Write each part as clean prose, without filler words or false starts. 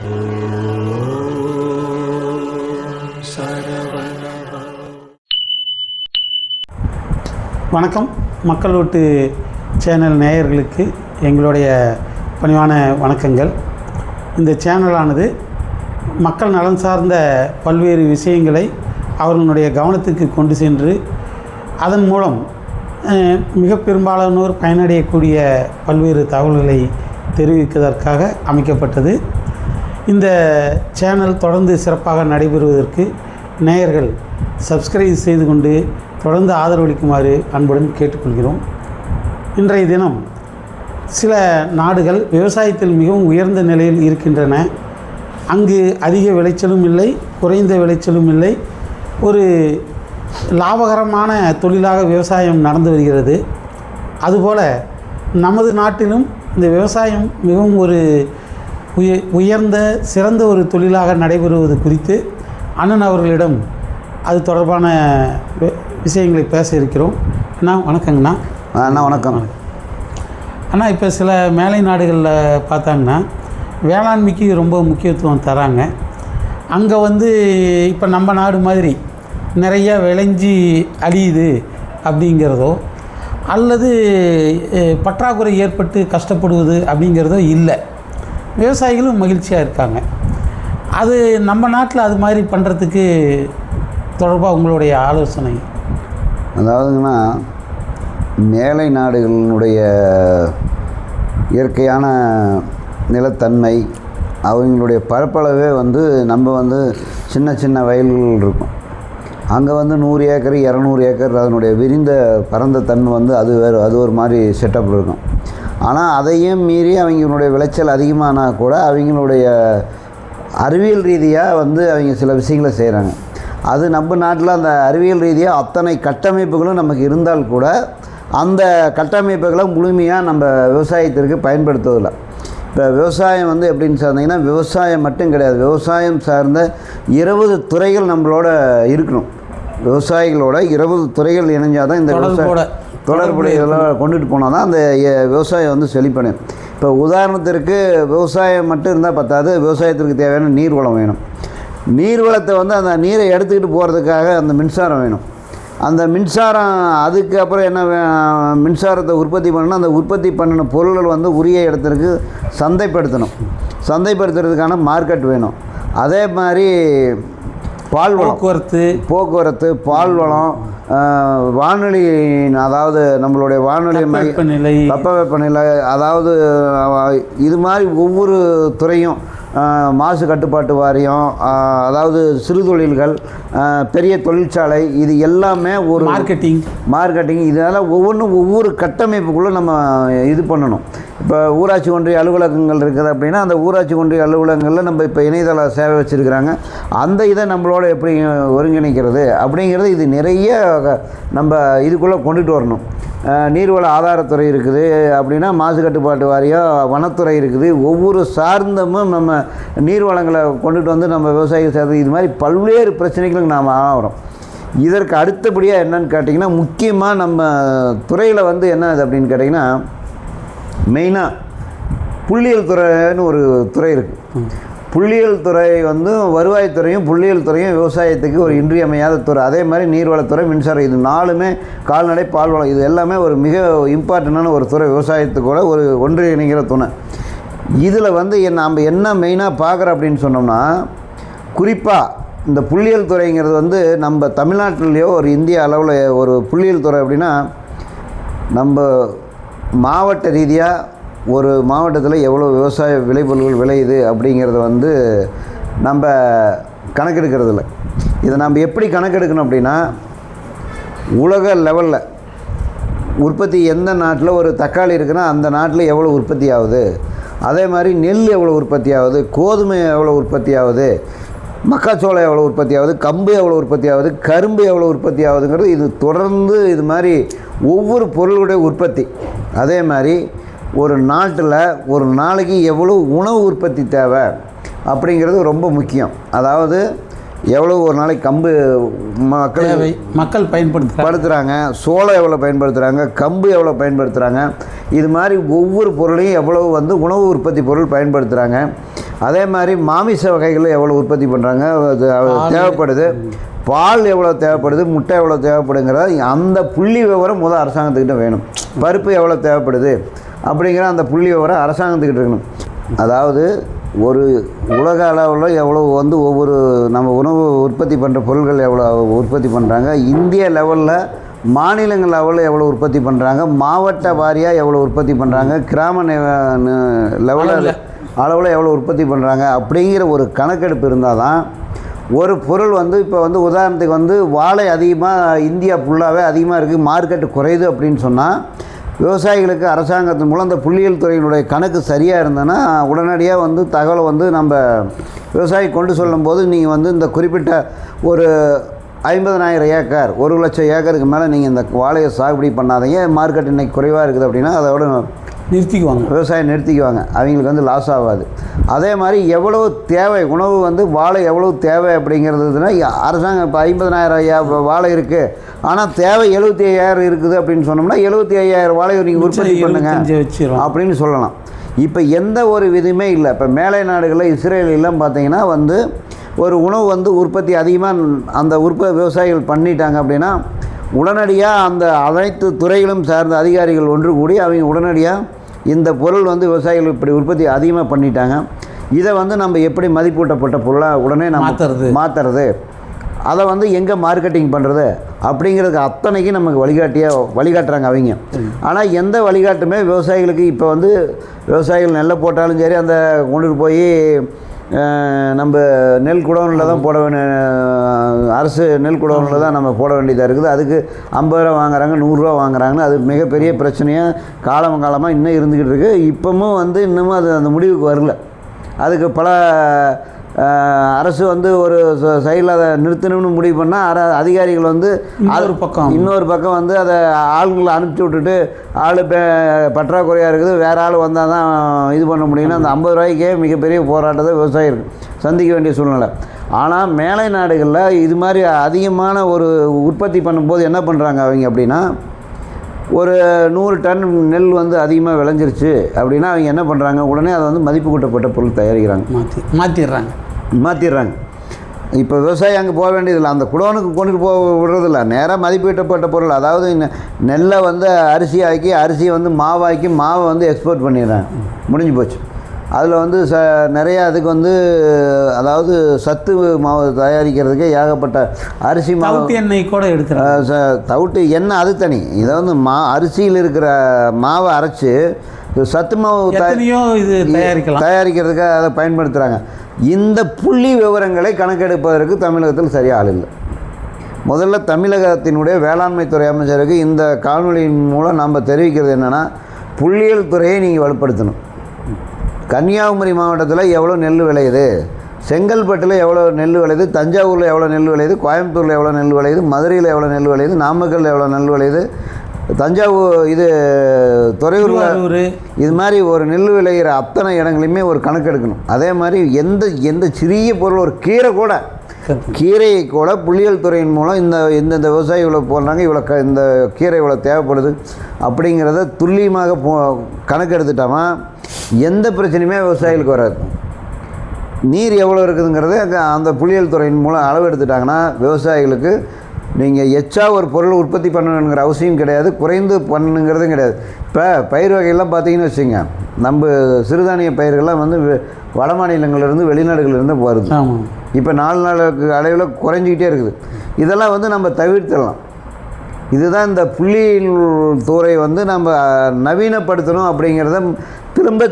வணக்கம். மக்கள் ஓட்டு சேனல் நேயர்களுக்கு எங்களுடைய பணிவான வணக்கங்கள். இந்த சேனலானது மக்கள் நலன் சார்ந்த பல்வேறு விஷயங்களை அவர்களுடைய கவனத்துக்கு கொண்டு சென்று அதன் மூலம் மிக பெரும்பாலானோர் பயனடையக்கூடிய பல்வேறு தகவல்களை தெரிவிப்பதற்காக அமைக்கப்பட்டது. இந்த சேனல் தொடர்ந்து சிறப்பாக நடைபெறுவதற்கு நேயர்கள் சப்ஸ்கிரைப் செய்து கொண்டு தொடர்ந்து ஆதரவளிக்குமாறு அன்புடன் கேட்டுக்கொள்கிறோம். இன்றைய தினம் சில நாடுகள் விவசாயத்தில் மிகவும் உயர்ந்த நிலையில் இருக்கின்றன. அங்கு அதிக விளைச்சலும் இல்லை, குறைந்த விளைச்சலும் இல்லை, ஒரு லாபகரமான தொழிலாக விவசாயம் நடந்து வருகிறது. அதுபோல் நமது நாட்டிலும் இந்த விவசாயம் மிகவும் ஒரு உயர்ந்த சிறந்த ஒரு தொழிலாக நடைபெறுவது குறித்து அண்ணன் அவர்களிடம் அது தொடர்பான விஷயங்களை பேச இருக்கிறோம். அண்ணா வணக்கங்கண்ணா. அண்ணா வணக்கம். அண்ணா, இப்போ சில மேலை நாடுகளில் பார்த்தாங்கன்னா வேளாண்மைக்கு ரொம்ப முக்கியத்துவம் தராங்க. அங்கே இப்போ நம்ம நாடு மாதிரி நிறையா விளைஞ்சி அழியுது அப்படிங்கிறதோ அல்லது பற்றாக்குறை ஏற்பட்டு கஷ்டப்படுவது அப்படிங்கிறதோ இல்லை. விவசாயிகளும் மகிழ்ச்சியாக இருக்காங்க. அது நம்ம நாட்டில் அது மாதிரி பண்ணுறதுக்கு தொடர்பாக உங்களுடைய ஆலோசனை? அதாவதுங்கன்னா, மேலை நாடுகளினுடைய இயற்கையான நிலத்தன்மை, அவங்களுடைய பரப்பளவே நம்ம சின்ன சின்ன வயல்கள் இருக்கும். அங்கே 100 ஏக்கர் 200 ஏக்கர் அதனுடைய விரிந்த பரந்த தன்மை அது வேறு, அது ஒரு மாதிரி செட்டப் இருக்கும். ஆனால் அதையும் மீறி அவங்களுடைய விளைச்சல் அதிகமானால் கூட அவங்களுடைய அறிவியல் ரீதியாக அவங்க சில விஷயங்களை செய்கிறாங்க. அது நம்ம நாட்டில் அந்த அறிவியல் ரீதியாக அத்தனை கட்டமைப்புகளும் நமக்கு இருந்தால் கூட அந்த கட்டமைப்புகளை முழுமையாக நம்ம விவசாயத்திற்கு பயன்படுத்துவதில்லை. இப்போ விவசாயம் எப்படின்னு சொன்னீங்கன்னா, விவசாயம் மட்டும் கிடையாது, விவசாயம் சார்ந்த 20 துறைகள் நம்மளோட இருக்கணும். விவசாயிகளோட 20 துறைகள் இணைஞ்சால் தான் இந்த தொடர்புடையதெல்லாம் கொண்டுட்டு போனால் தான் அந்த விவசாயம் செழிப்படையும். இப்போ உதாரணத்திற்கு விவசாயம் மட்டும் இருந்தால் பத்தாது, விவசாயத்திற்கு தேவையான நீர்வளம் வேணும். நீர்வளத்தை அந்த நீரை எடுத்துக்கிட்டு போகிறதுக்காக அந்த மின்சாரம் வேணும். அந்த மின்சாரம் அதுக்கப்புறம் என்ன மின்சாரத்தை உற்பத்தி பண்ணணும். அந்த உற்பத்தி பண்ணின பொருள்கள் உரிய இடத்திற்கு சந்தைப்படுத்தணும். சந்தைப்படுத்துறதுக்கான மார்க்கெட் வேணும். அதே மாதிரி போக்குவரத்து, பால்வளம், வானொலி, அதாவது நம்மளுடைய வானொலி, தட்பவெப்பநிலை, அதாவது இது மாதிரி ஒவ்வொரு துறையும், மாசு கட்டுப்பாட்டு வாரியம், அதாவது சிறு தொழில்கள், பெரிய தொழிற்சாலை, இது எல்லாமே ஒரு மார்க்கெட்டிங் இதனால் ஒவ்வொரு கட்டமைப்புக்குள்ளே நம்ம இது பண்ணணும். இப்போ ஊராட்சி ஒன்றிய அலுவலகங்கள் இருக்குது அப்படின்னா, அந்த ஊராட்சி ஒன்றிய அலுவலகங்களில் நம்ம இப்போ இணையதள சேவை வச்சுருக்கிறாங்க. அந்த இதை நம்மளோட எப்படி ஒருங்கிணைக்கிறது அப்படிங்கிறது இது நிறைய நம்ம இதுக்குள்ளே கொண்டுட்டு வரணும். நீர்வள ஆதாரத்துறை இருக்குது அப்படின்னா, மாசு கட்டுப்பாட்டு வாரியம், வனத்துறை இருக்குது. ஒவ்வொரு சார்ந்தமும் நம்ம நீர்வளங்களை கொண்டுட்டு நம்ம விவசாயிகள் சேர்ந்து இது மாதிரி பல்வேறு பிரச்சனைகளுக்கு நாம் ஆகிறோம். இதற்கு அடுத்தபடியாக என்னன்னு கேட்டிங்கன்னா, முக்கியமாக நம்ம துறையில் என்ன அது அப்படின்னு கேட்டிங்கன்னா, மெயினாக புள்ளியியல் துறைன்னு ஒரு துறை இருக்குது. புள்ளியியல் துறை வருவாய்த்துறையும் புள்ளியியல் துறையும் விவசாயத்துக்கு ஒரு இன்றியமையாத துறை. அதே மாதிரி நீர்வளத்துறை, மின்சாரம், இது 4மே, கால்நடை, பால்வளம், இது எல்லாமே ஒரு மிக இம்பார்ட்டண்டான ஒரு துறை. விவசாயத்துக்கூட ஒரு ஒன்றிணைகிற துணை. இதில் நாம் என்ன மெயினாக பார்க்குறோம் அப்படின்னு சொன்னோம்னா, குறிப்பாக இந்த புள்ளியியல் துறைங்கிறது நம்ம தமிழ்நாட்டிலேயோ ஒரு இந்திய அளவில் ஒரு புள்ளியியல் துறை அப்படின்னா, நம்ம மாவட்ட ரீதியாக ஒரு மாவட்டத்தில் எவ்வளோ விவசாய விளைபொருள்கள் விளையுது அப்படிங்கிறத நம்ம கணக்கெடுக்கிறதில்ல. இதை நம்ம எப்படி கணக்கெடுக்கணும் அப்படின்னா, உலக லெவலில் உற்பத்தி எந்த நாட்டில் ஒரு தக்காளி இருக்குன்னா அந்த நாட்டில் எவ்வளோ உற்பத்தி ஆகுது, அதே மாதிரி நெல் எவ்வளோ உற்பத்தி ஆகுது, கோதுமை எவ்வளோ உற்பத்தி ஆகுது, மக்காச்சோளம் எவ்வளோ உற்பத்தி ஆகுது, கம்பு எவ்வளோ உற்பத்தி ஆகுது, கரும்பு எவ்வளோ உற்பத்தி ஆகுதுங்கிறது இது தொடர்ந்து இது மாதிரி ஒவ்வொரு பொருளுடைய உற்பத்தி. அதே மாதிரி ஒரு நாட்டில் ஒரு நாளைக்கு எவ்வளோ உணவு உற்பத்தி தேவை அப்படிங்கிறது ரொம்ப முக்கியம். அதாவது எவ்வளோ ஒரு நாளைக்கு கம்பு மக்கள் பயன்படுத்துகிறாங்க, சோளம் எவ்வளோ பயன்படுத்துகிறாங்க, கம்பு எவ்வளோ பயன்படுத்துகிறாங்க, இது மாதிரி ஒவ்வொரு பொருளையும் எவ்வளோ உணவு உற்பத்தி பொருள் பயன்படுத்துகிறாங்க. அதே மாதிரி மாமிச வகைகள் எவ்வளோ உற்பத்தி பண்ணுறாங்க, தேவைப்படுது, பால் எவ்வளோ தேவைப்படுது, முட்டை எவ்வளோ தேவைப்படுங்கிறத அந்த புள்ளி விவரம் முதல் அரசாங்கத்துக்கிட்ட வேணும். பருப்பு எவ்வளோ தேவைப்படுது அப்படிங்கிற அந்த புள்ளி விவரம் அரசாங்கத்துக்கிட்ட இருக்கணும். அதாவது ஒரு உலக அளவில் எவ்வளோ வந்து ஒவ்வொரு நம்ம உணவு உற்பத்தி பண்ணுற பொருட்கள் எவ்வளோ உற்பத்தி பண்ணுறாங்க, இந்திய லெவலில் மாநிலங்கள் லெவலில் எவ்வளோ உற்பத்தி பண்ணுறாங்க, மாவட்ட வாரியாக எவ்வளோ உற்பத்தி பண்ணுறாங்க, கிராம லெவலில் அளவில் எவ்வளோ உற்பத்தி பண்ணுறாங்க அப்படிங்கிற ஒரு கணக்கெடுப்பு இருந்தால் தான் ஒரு பொருள் வந்து இப்போ வந்து உதாரணத்துக்கு வந்து வாழை அதிகமாக இந்தியா ஃபுல்லாகவே அதிகமாக இருக்குது, மார்க்கெட்டு குறையுது அப்படின்னு சொன்னால் விவசாயிகளுக்கு அரசாங்கத்தின் மூலம் அந்த புள்ளியியல் துறையினுடைய கணக்கு சரியாக இருந்ததுன்னா உடனடியாக வந்து தகவலை வந்து நம்ம விவசாயி கொண்டு சொல்லும்போது நீங்கள் வந்து இந்த குறிப்பிட்ட ஒரு 50,000 ஏக்கர் 1,00,000 ஏக்கருக்கு மேலே நீங்கள் இந்த வாழையை சாகுபடி பண்ணாதீங்க, மார்க்கெட் இன்றைக்கி குறைவாக இருக்குது அப்படின்னா அதோட நிறுத்திக்குவாங்க, விவசாயம் நிறுத்திக்குவாங்க, அவங்களுக்கு வந்து லாஸ் ஆகாது. அதே மாதிரி எவ்வளோ தேவை உணவு வந்து வாழை எவ்வளோ தேவை அப்படிங்கிறதுனா அரசாங்கம் இப்போ 50,000 வாழை இருக்குது, ஆனால் தேவை 75,000 இருக்குது அப்படின்னு சொன்னோம்னா 75,000 வாழை நீங்கள் உற்பத்தி பண்ணுங்க அப்படின்னு சொல்லலாம். இப்போ எந்த ஒரு விதியுமே இல்லை. இப்போ மேலை நாடுகளில் இஸ்ரேலெல்லாம் பார்த்தீங்கன்னா வந்து ஒரு உணவு வந்து உற்பத்தி அதிகமாக அந்த விவசாயிகள் பண்ணிட்டாங்க அப்படின்னா உடனடியாக அந்த அனைத்து துறைகளும் சார்ந்த அதிகாரிகள் ஒன்று கூடி அவங்க உடனடியாக இந்த பொருள் வந்து விவசாயிகள் இப்படி உற்பத்தி அதிகமாக பண்ணிட்டாங்க, இதை வந்து நம்ம எப்படி மதிப்பூட்டப்பட்ட பொருளாக உடனே நம்ம மாற்றுறது, அதை வந்து எங்கே மார்க்கெட்டிங் பண்ணுறது அப்படிங்கிறதுக்கு அத்தனைக்கும் நமக்கு வழிகாட்டுறாங்க அவங்க. ஆனால் எந்த வழிகாட்டுமே விவசாயிகளுக்கு இப்போ வந்து விவசாயிகள் நெல்லை போட்டாலும் சரி அந்த கொண்டுட்டு போய் நம்ம நெல் குடோனில் தான் போட வேண்டிய, அரசு நெல் குடோனில் தான் நம்ம போட வேண்டியதாக இருக்குது. அதுக்கு 50 ரூபா வாங்குறாங்க, 100 ரூபா வாங்குறாங்கன்னு அது மிகப்பெரிய பிரச்சனையாக காலமாக இன்னும் இருந்துக்கிட்டு இருக்குது. இப்போவும் வந்து இன்னமும் அது அந்த முடிவுக்கு வரல. அதுக்கு பல அரசு வந்து ஒரு சைடில் அதை நிறுத்தணும்னு முடிவு பண்ணால் அதிகாரிகள் வந்து இன்னொரு பக்கம் வந்து அதை ஆளுங்களை அனுப்பிச்சி விட்டுட்டு ஆள் பற்றாக்குறையாக இருக்குது, வேறு ஆள் வந்தால் தான் இது பண்ண முடியும்னு அந்த 50 ரூபாய்க்கே மிகப்பெரிய போராட்டத்தை விவசாயிகள் சந்திக்க வேண்டிய சூழ்நிலை. ஆனால் மேலை நாடுகளில் இது மாதிரி அதிகமான ஒரு உற்பத்தி பண்ணும்போது என்ன பண்ணுறாங்க அவங்க அப்படின்னா, ஒரு 100 டன் நெல் வந்து அதிகமாக விளைஞ்சிருச்சு அப்படின்னா அவங்க என்ன பண்ணுறாங்க, உடனே அதை வந்து மதிப்பு கூட்டப்பட்ட பொருள் தயாரிக்கிறாங்க, மாற்றிடுறாங்க. இப்போ விவசாயி அங்கே போக வேண்டியதில்லை, அந்த குடோனுக்கு கொண்டுட்டு போக விடுறதில்ல, நேராக மதிப்பீட்டப்பட்ட பொருள், அதாவது நெல்லை வந்து அரிசியை வந்து மாவாக்கி மாவை வந்து எக்ஸ்போர்ட் பண்ணிடுறாங்க, முடிஞ்சு போச்சு. அதில் வந்து நிறைய அதுக்கு வந்து அதாவது சத்து மாவு தயாரிக்கிறதுக்கே ஏகப்பட்ட அரிசி மாவு எண்ணெய் கூட எடுக்கிறாங்க, தவிட்டு எண்ணெய் அது தனி. இதை வந்து அரிசியில் இருக்கிற மாவை அரைச்சி சத்து மாவு இது தயாரிக்கிறதுக்கு அதை பயன்படுத்துகிறாங்க. இந்த புள்ளி விவரங்களை கணக்கெடுப்பதற்கு தமிழகத்தில் சரியாக ஆள் இல்லை. முதல்ல தமிழகத்தினுடைய வேளாண்மை துறை அமைச்சருக்கு இந்த காணொலியின் மூலம் நாம் தெரிவிக்கிறது என்னென்னா, புள்ளியியல் துறையை நீங்கள் வலுப்படுத்தணும். கன்னியாகுமரி மாவட்டத்தில் எவ்வளோ நெல் விளையுது, செங்கல்பட்டில் எவ்வளோ நெல் விளையுது, தஞ்சாவூரில் எவ்வளோ நெல் விளையுது, கோயம்புத்தூரில் எவ்வளோ நெல் விளையுது, மதுரையில் எவ்வளோ நெல் விளையுது, நாமக்கல்லில் எவ்வளோ நெல் விளையுது, தஞ்சாவூர் இது துறையூர், இது மாதிரி ஒரு நெல் விளையிற அத்தனை இடங்களையுமே ஒரு கணக்கு எடுக்கணும். அதே மாதிரி எந்த சிறிய பொருள் ஒரு கீரையை கூட புள்ளியியல் துறையின் மூலம் இந்த விவசாயி இவ்வளோ போடுறாங்க, இந்த கீரை இவ்வளோ தேவைப்படுது அப்படிங்கிறத துல்லியமாக கணக்கு எடுத்துட்டோமா எந்த பிரச்சனையுமே விவசாயிகளுக்கு வராது. நீர் எவ்வளோ இருக்குதுங்கிறது அந்த புள்ளியியல் துறையின் மூலம் அளவு எடுத்துட்டாங்கன்னா விவசாயிகளுக்கு நீங்கள் எச்சா ஒரு பொருள் உற்பத்தி பண்ணணுங்கிற அவசியம் கிடையாது, குறைந்து பண்ணணுங்கிறதும் கிடையாது. இப்போ பயிர் வகையெல்லாம் பார்த்தீங்கன்னு வச்சுங்க, நம்ம சிறுதானிய பயிர்கள்லாம் வந்து வட மாநிலங்கள்லேருந்து வெளிநாடுகளிலிருந்து வருது. இப்போ 4 நாளுக்கு அளவில் குறைஞ்சிக்கிட்டே இருக்குது. இதெல்லாம் வந்து நம்ம தவிர்த்திடலாம். இதுதான் இந்த புள்ளியியல் துறை வந்து நம்ம நவீனப்படுத்தணும் அப்படிங்கிறத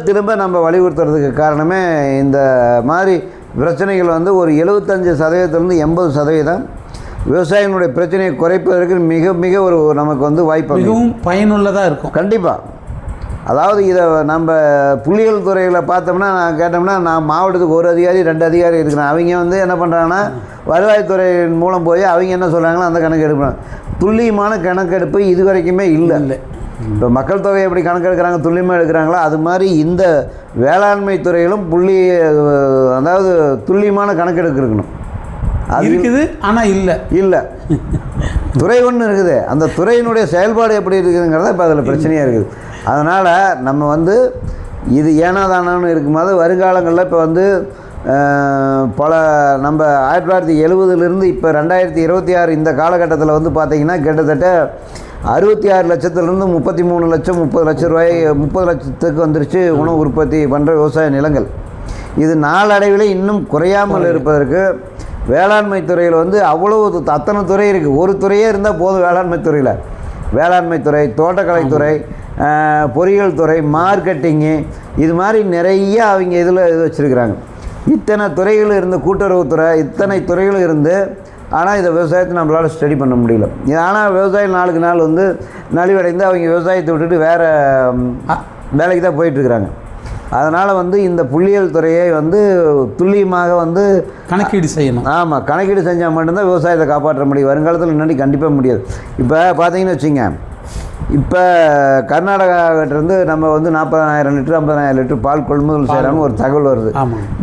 திரும்ப நம்ம வலியுறுத்துறதுக்கு காரணமே இந்த மாதிரி பிரச்சனைகள் வந்து ஒரு 75% 80% விவசாயிகளுடைய பிரச்சனையை குறைப்பதற்கு மிக ஒரு நமக்கு வந்து வாய்ப்பு மிகவும் பயனுள்ளதாக இருக்கும். கண்டிப்பாக. அதாவது இதை நம்ம புள்ளியியல் துறையில் பார்த்தோம்னா கேட்டோம்னா நான் மாவட்டத்துக்கு 1 அதிகாரி 2 அதிகாரி இருக்கிறேன். அவங்க வந்து என்ன பண்ணுறாங்கன்னா வருவாய்த்துறையின் மூலம் போய் அவங்க என்ன சொல்கிறாங்களோ அந்த கணக்கு எடுப்பாங்க. துல்லியமான கணக்கெடுப்பு இது வரைக்குமே இல்லை. இப்போ மக்கள் தொகை எப்படி கணக்கெடுக்கிறாங்க, துல்லியமாக எடுக்கிறாங்களோ அது மாதிரி இந்த வேளாண்மை துறையிலும் அதாவது துல்லியமான கணக்கெடுப்பு இருக்கணும். அது இருக்குது, ஆனால் இல்லை துறை ஒன்று இருக்குது, அந்த துறையினுடைய செயல்பாடு எப்படி இருக்குதுங்கிறத இப்போ அதில் பிரச்சனையாக இருக்குது. அதனால் நம்ம வந்து இது ஏனாதானான்னு இருக்கும்போது வருங்காலங்களில் இப்போ வந்து பல நம்ம 1970 இப்போ 2026 இந்த காலகட்டத்தில் வந்து பார்த்திங்கன்னா கிட்டத்தட்ட 66 லட்சத்துலேருந்து 33 லட்சம் 30 லட்சம் ரூபாய் 30 லட்சத்துக்கு வந்துருச்சு உணவு உற்பத்தி பண்ணுற விவசாய நிலங்கள். இது நாளடைவில் இன்னும் குறையாமல் இருப்பதற்கு வேளாண்மை துறையில் வந்து அவ்வளவு அத்தனை துறை இருக்குது. ஒரு துறையே இருந்தால் போதும் வேளாண்மை துறையில். வேளாண்மை துறை, தோட்டக்கலைத்துறை, பொறியியல் துறை, மார்க்கெட்டிங்கு, இது மாதிரி நிறைய அவங்க இதில் இது வச்சுருக்கிறாங்க. இத்தனை துறைகள் இருந்து கூட்டுறவுத்துறை, இத்தனை துறைகளும் இருந்து ஆனால் இதை விவசாயத்தை நம்மளால் ஸ்டடி பண்ண முடியல. ஆனால் விவசாயம் நாளுக்கு நாள் வந்து நலிவடைந்து அவங்க விவசாயத்தை விட்டுட்டு வேறு வேலைக்கு தான் போயிட்டுருக்குறாங்க. அதனால் வந்து இந்த புள்ளியியல் துறையை வந்து துல்லியமாக வந்து கணக்கீடு செய்யணும். ஆமாம், கணக்கீடு செஞ்சால் மட்டும்தான் விவசாயத்தை காப்பாற்ற முடியும். வருங்காலத்தில் முன்னாடி கண்டிப்பாக முடியாது. இப்போ பார்த்தீங்கன்னு வச்சுங்க, இப்போ கர்நாடகாவிட்டிருந்து நம்ம வந்து 40,000 லிட்டர் 50,000 லிட்டர் பால் கொள்முதல் செய்கிறாங்க ஒரு தகவல் வருது.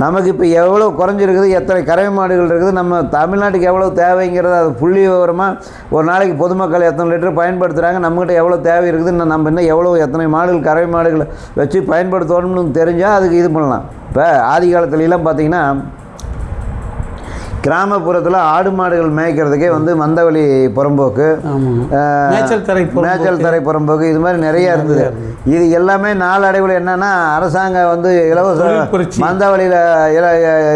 நமக்கு இப்போ எவ்வளோ குறைஞ்சிருக்குது, எத்தனை கறவை மாடுகள் இருக்குது, நம்ம தமிழ்நாட்டுக்கு எவ்வளோ தேவைங்கிறத அது புள்ளி விவரமாக ஒரு நாளைக்கு பொதுமக்கள் எத்தனை லிட்டர் பயன்படுத்துகிறாங்க, நம்மகிட்ட எவ்வளோ தேவை இருக்குது, நம்ம இன்னும் எவ்வளோ எத்தனை மாடுகள் கறவை மாடுகளை வச்சு பயன்படுத்தணும்னு தெரிஞ்சால் அதுக்கு இது பண்ணலாம். இப்போ ஆதி காலத்துலலாம் பார்த்திங்கன்னா கிராமப்புறத்தில் ஆடு மாடுகள் மேய்க்கிறதுக்கே வந்து மந்தவெளி புறம்போக்கு, மேய்ச்சல் தரை புறம்போக்கு, இது மாதிரி நிறையா இருந்தது. இது எல்லாமே நாளடைவில் என்னென்னா அரசாங்கம் வந்து இலவச மந்தவெளியில்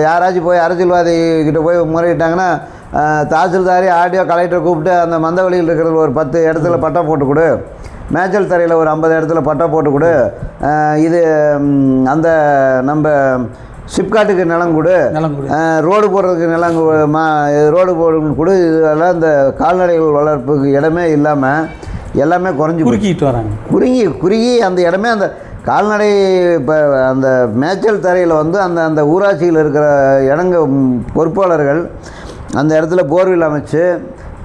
யாராச்சும் போய் அரசியல்வாதி கிட்ட போய் முறையிட்டாங்கன்னா தாசில்தாரி ஆடியோ கலெக்டரை கூப்பிட்டு அந்த மந்தவெளியில் இருக்கிறது ஒரு 10 இடத்துல பட்டா போட்டு கொடு, மேய்ச்சல் தரையில் ஒரு 50 இடத்துல பட்டா போட்டு கொடு, இது அந்த நம்ம சிப்காட்டுக்கு நிலம் கொடு, ரோடு போடுறதுக்கு நிலம் ரோடு போடுன்னு கொடு, இதெல்லாம் இந்த கால்நடைகள் வளர்ப்புக்கு இடமே இல்லாமல் எல்லாமே குறுக்கிட்டு வராங்க. குறுகி அந்த இடமே அந்த கால்நடை இப்போ அந்த மேய்ச்சல் தரையில் வந்து அந்த ஊராட்சியில் இருக்கிற பொறுப்பாளர்கள் அந்த இடத்துல போர்வெல் அமைச்சு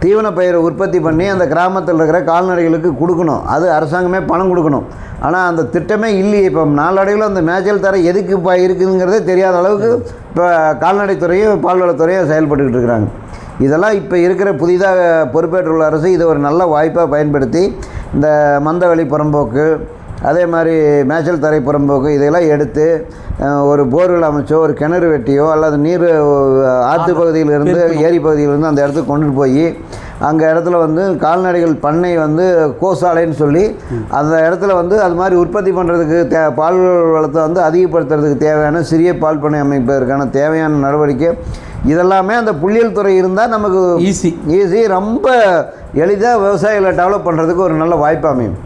தீவன பயிரை உற்பத்தி பண்ணி அந்த கிராமத்தில் இருக்கிற கால்நடைகளுக்கு கொடுக்கணும். அது அரசாங்கமே பணம் கொடுக்கணும். ஆனால் அந்த திட்டமே இல்லையே. இப்போ நாளடைவில் அந்த மேய்ச்சல் தரை எதுக்கு இப்போ இருக்குதுங்கிறதே தெரியாத அளவுக்கு இப்போ கால்நடைத்துறையும் பால்வளத்துறையும் செயல்பட்டுக்கிட்டு இருக்கிறாங்க. இதெல்லாம் இப்போ இருக்கிற புதிதாக பொறுப்பேற்றுள்ள அரசு இதை ஒரு நல்ல வாய்ப்பாக பயன்படுத்தி இந்த மந்தவெளி புறம்போக்கு, அதே மாதிரி மேய்ச்சல் தரை புறம்போக்கு இதையெல்லாம் எடுத்து ஒரு போர்வெல் அமைச்சோ ஒரு கிணறு வெட்டியோ அல்லது நீர் ஆற்று பகுதியிலிருந்து ஏரி பகுதியிலிருந்து அந்த இடத்துக்கு கொண்டுட்டு போய் அங்கே இடத்துல வந்து கால்நடைகள் பண்ணை வந்து கோசாலைன்னு சொல்லி அந்த இடத்துல வந்து அது மாதிரி உற்பத்தி பண்ணுறதுக்கு பால் வளத்தை வந்து அதிகப்படுத்துறதுக்கு தேவையான சிறிய பால் பண்ணை அமைப்பதற்கான தேவையான நடவடிக்கை இதெல்லாமே அந்த புள்ளியியல் துறை இருந்தால் நமக்கு ஈஸி ரொம்ப எளிதாக விவசாயிகளை டெவலப் பண்ணுறதுக்கு ஒரு நல்ல வாய்ப்பு அமையும்.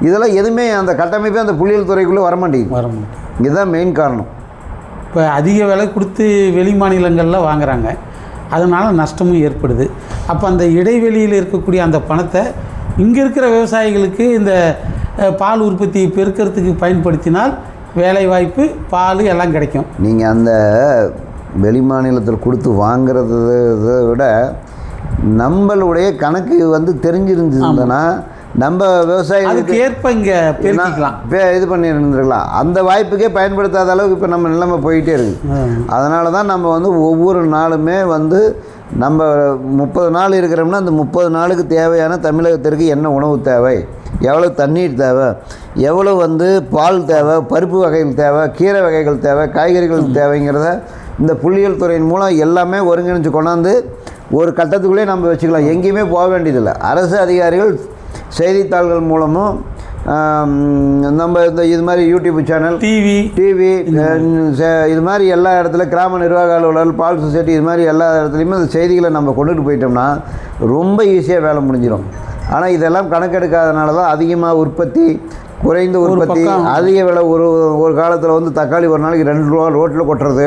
இதெல்லாம் எதுவுமே அந்த கட்டமைப்பே அந்த புள்ளியியல் துறைக்குள்ளே வரமாட்டேங்குது. இதுதான் மெயின் காரணம். இப்போ அதிக விலை கொடுத்து வெளி மாநிலங்களில் வாங்குகிறாங்க, அதனால் நஷ்டமும் ஏற்படுது. அப்போ அந்த இடைவெளியில் இருக்கக்கூடிய அந்த பணத்தை இங்கே இருக்கிற விவசாயிகளுக்கு இந்த பால் உற்பத்தியை பெருக்கிறதுக்கு பயன்படுத்தினால் வேலை வாய்ப்பு, பால் எல்லாம் கிடைக்கும். நீங்கள் அந்த வெளி மாநிலத்தில் கொடுத்து வாங்கிறத விட நம்மளுடைய கணக்கு வந்து தெரிஞ்சிருந்ததுன்னா நம்ம விவசாயிகளுக்கு ஏற்ப இங்கே இது பண்ணியிருந்துருக்கலாம். அந்த வாய்ப்புக்கே பயன்படுத்தாத அளவுக்கு இப்போ நம்ம நிலைமை போயிட்டே இருக்குது. அதனால தான் நம்ம வந்து ஒவ்வொரு நாளுமே வந்து நம்ம 30 நாள் இருக்கிறோம்னா அந்த 30 நாளுக்கு தேவையான தமிழகத்திற்கு என்ன உணவு தேவை, எவ்வளோ தண்ணீர் தேவை, எவ்வளோ வந்து பால் தேவை, பருப்பு வகைகள் தேவை, கீரை வகைகள் தேவை, காய்கறிகள் தேவைங்கிறத இந்த புள்ளியியல் துறையின் மூலம் எல்லாமே ஒருங்கிணைச்சு கொண்டாந்து ஒரு கட்டத்துக்குள்ளே நம்ம வச்சுக்கலாம். எங்கேயுமே போக வேண்டியதில்லை. அரசு அதிகாரிகள் செய்தித்தாள்கள் மூலமும் நம்ம இந்த இது மாதிரி யூடியூப் சேனல், டிவி இது மாதிரி எல்லா இடத்துல கிராம நிர்வாக அலுவலர், பால் சொசைட்டி, இது மாதிரி எல்லா இடத்துலையுமே அந்த செய்திகளை நம்ம கொண்டுட்டு போயிட்டோம்னா ரொம்ப ஈஸியாக வேலை முடிஞ்சிடும். ஆனால் இதெல்லாம் கணக்கெடுக்காதனால தான் அதிகமாக உற்பத்தி, குறைந்த உற்பத்தி, அதிக விலை. ஒரு காலத்தில் வந்து தக்காளி ஒரு நாளைக்கு 2 ரூபா ரோட்டில் கொட்டுறது,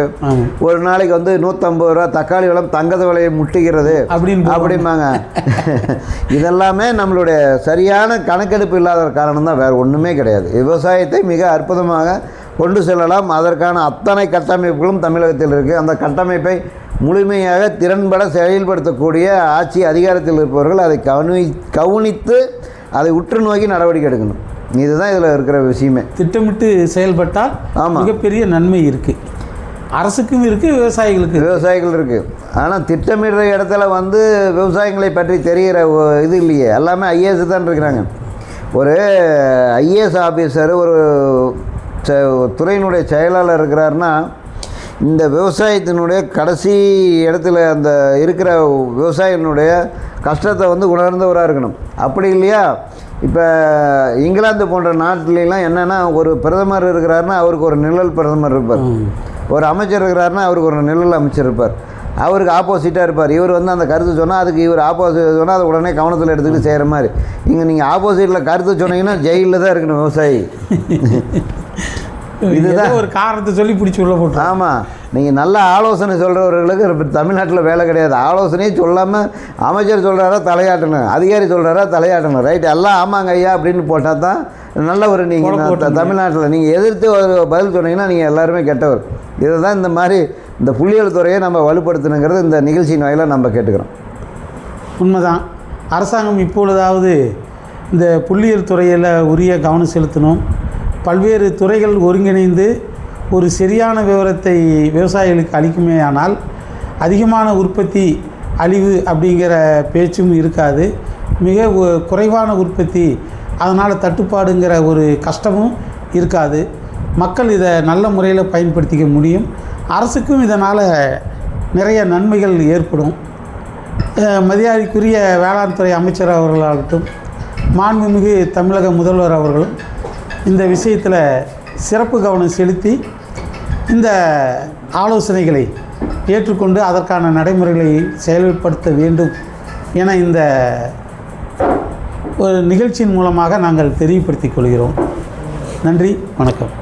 ஒரு நாளைக்கு வந்து 150 ரூபா தக்காளி விலை தங்கத விலையை முட்டுகிறது அப்படிம்பாங்க. இதெல்லாமே நம்மளுடைய சரியான கணக்கெடுப்பு இல்லாத காரணம் தான், வேறு ஒன்றுமே கிடையாது. விவசாயத்தை மிக அற்புதமாக கொண்டு செல்லலாம். அதற்கான அத்தனை கட்டமைப்புகளும் தமிழகத்தில் இருக்குது. அந்த கட்டமைப்பை முழுமையாக திறன்பட செயல்படுத்தக்கூடிய ஆட்சி அதிகாரத்தில் இருப்பவர்கள் அதை கவனித்து அதை உற்று நோக்கி நடவடிக்கை எடுக்கணும். இதுதான் இதில் இருக்கிற விஷயமே. திட்டமிட்டு செயல்பட்டால் மிகப்பெரிய நன்மை இருக்குது. அரசுக்கும் இருக்குது, விவசாயிகள் இருக்குது. ஆனால் திட்டமிடுற இடத்துல வந்து விவசாயிகளை பற்றி தெரிகிற இது இல்லையே. எல்லாமே ஐஏஎஸ் தான் இருக்கிறாங்க. ஒரு ஐஏஎஸ் ஆஃபீஸர் ஒரு துறையினுடைய செயலாளர் இருக்கிறாருன்னா இந்த விவசாயத்தினுடைய கடைசி இடத்துல அந்த இருக்கிற விவசாயினுடைய கஷ்டத்தை வந்து உணர்ந்தவராக இருக்கணும். அப்படி இல்லையா, இப்போ இங்கிலாந்து போன்ற நாட்டிலலாம் என்னென்னா ஒரு பிரதமர் இருக்கிறாருன்னா அவருக்கு ஒரு நிழல் பிரதமர் இருப்பார், ஒரு அமைச்சர் இருக்கிறாருன்னா அவருக்கு ஒரு நிழல் அமைச்சர் இருப்பார், அவருக்கு ஆப்போசிட்டாக இருப்பார். இவர் வந்து அந்த கருத்து சொன்னால் அதுக்கு இவர் ஆப்போசிட் சொன்னால் அதை உடனே கவனத்தில் எடுத்துக்கிட்டு செய்கிற மாதிரி. நீங்கள் ஆப்போசிட்டில் கருத்து சொன்னீங்கன்னா ஜெயிலில் தான் இருக்கணும் விவசாயி. இதுதான் ஒரு காரணத்தை சொல்லி பிடிச்சி உள்ள போட்டு. ஆமாம், நீங்கள் நல்ல ஆலோசனை சொல்கிறவர்களுக்கு தமிழ்நாட்டில் வேலை கிடையாது. ஆலோசனையே சொல்லாமல் அமைச்சர் சொல்கிறாரா தலையாட்டணும், அதிகாரி சொல்கிறாரா தலையாட்டணும், ரைட் எல்லாம் ஆமாங்க ஐயா அப்படின்னு போட்டால் தான் நல்லவர். நீங்கள் தமிழ்நாட்டில் நீங்கள் எதிர்த்து ஒரு பதில் சொன்னீங்கன்னா நீங்கள் எல்லாருமே கெட்டவர். இதை தான் இந்த மாதிரி இந்த புள்ளியியல் துறையை நம்ம வலுப்படுத்தணுங்கிறது இந்த நிகழ்ச்சியின் வாயிலாக நம்ம கேட்டுக்கிறோம். உண்மைதான். அரசாங்கம் இப்பொழுதாவது இந்த புள்ளியியல் துறையில் உரிய கவனம் செலுத்தணும். பல்வேறு துறைகள் ஒருங்கிணைந்து ஒரு சரியான விவரத்தை விவசாயிகளுக்கு அளிக்குமே ஆனால் அதிகமான உற்பத்தி அழிவு அப்படிங்கிற பேச்சும் இருக்காது. மிக குறைவான உற்பத்தி, அதனால் தட்டுப்பாடுங்கிற ஒரு கஷ்டமும் இருக்காது. மக்கள் இதை நல்ல முறையில் பயன்படுத்திக்க முடியும். அரசுக்கும் இதனால் நிறைய நன்மைகள் ஏற்படும். மரியாதைக்குரிய வேளாண் துறை அமைச்சர் அவர்களாகட்டும், மாண்புமிகு தமிழக முதல்வர் அவர்களும் இந்த விஷயத்தில் சிறப்பு கவனம் செலுத்தி இந்த ஆலோசனைகளை ஏற்றுக்கொண்டு அதற்கான நடைமுறைகளை செயல்படுத்த வேண்டும் என இந்த ஒரு நிகழ்ச்சியின் மூலமாக நாங்கள் தெரியப்படுத்திக் கொள்கிறோம். நன்றி, வணக்கம்.